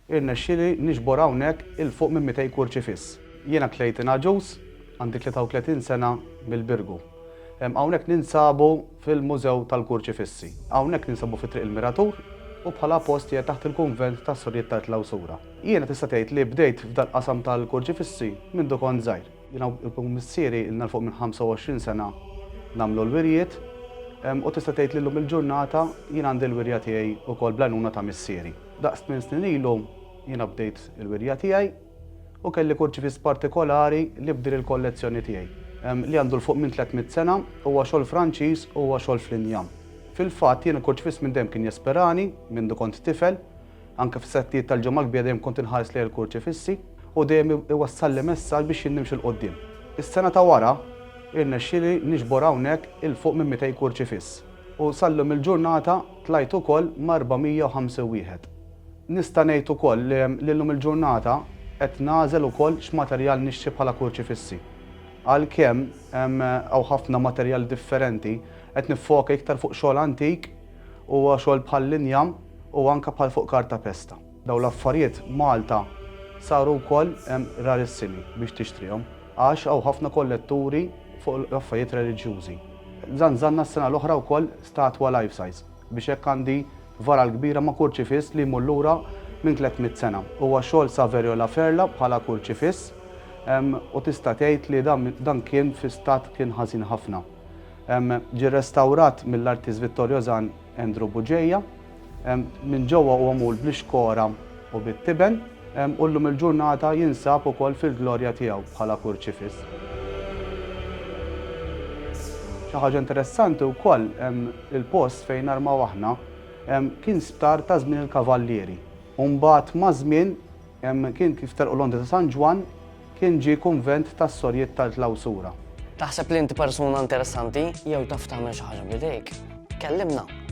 irnexxieli niġbor hawnhekk il fuq minn 200 kurċifiss. Jiena Clayton Aġus, għandi 33 sena mill-Birgu. Hawnhekk ninsabu fil-Mużew tal-Kurċifissi. Hawnhekk ninsabu fi triq il-Miratur u bħala post hija taħt il-Kunvent tas-Sorjiet tal-Tlawsura. Jiena tista' tgħid li bdejt f'dan qasam tal-Kurċifissi minn kont żgħir. Jiena l-missieri ilna fuq minn 25 sena nagħmlu l-wirjiet u tista' tgħid li llum il-ġurnata jien għandi l-wirja tiegħi wkoll bl-għajnuna ta' missieri. Daqs 8 snin ilu jiena bdejt il-wirja tiegħi u kelli kurċifiss partikolari li bdir il-kollezzjoni tiegħi li għandu l-fuq minn 300 sena huwa xogħol Franċiż u huwa xogħol fl-injam. Fil-fatt jien il-kurċifiss minn dejjem kien jesperani, minn kont tifel, anke fis-settijiet tal-ġimgħa kbira dejjem kont inħares lejn il-kurċifissi u dejjem iwassalli messaġġ biex jien nimxi l-qudiem. Is-sena ta' wara irnexxieli niġbor hawnhekk il-fuq minn 200 kurċifiss u sallum il-ġurnata tlajt ukoll ma' 405. Nista' ngħid ukoll li llum il-ġurnata qed nagħżel ukoll x'materjal nixtri bħala kurċifissi. Għalkemm hemm ħafna materjal differenti qed niffoka iktar fuq xogħol antik u xogħol bħall-injam u anke bħal fuq karta pesta. Dawn l-affarijiet Malta saru wkoll rarissimi biex tixtrihom għax hawn ħafna kolletturi fuq l-affarijiet reliġjużi. Żanżanna s-sena l-oħra wkoll statwa life size biex hekk għandi varal kbira ma' kurċifiss li jmur lura minn 300 sena. Huwa xogħol Saverio La Ferla bħala kurċifiss u tista' tgħid li dan kien fi stat kien ħażin ħafna. Ġie restawrat mill-artist Vittorjozan Andrew Buġejja, minn ġewwa huwa magħmul bl-ixkora u bit-tiben u llum il-ġurnata jinsab ukoll fil-glorja tiegħu bħala kurċifiss. Xi ħaġa interessanti wkoll il-post fejn armaw aħna kien sptar ta' żmien il-kavallieri. U mbagħad ma' żmien kien kif terqu Londra ta' San Ġwan kien ġie kunvent tas-Sorjiet tal-Tlawsura. Taħseb li inti persuna interessanti jew taf tagħmel xi ħaġa b'idejk? Kellimna.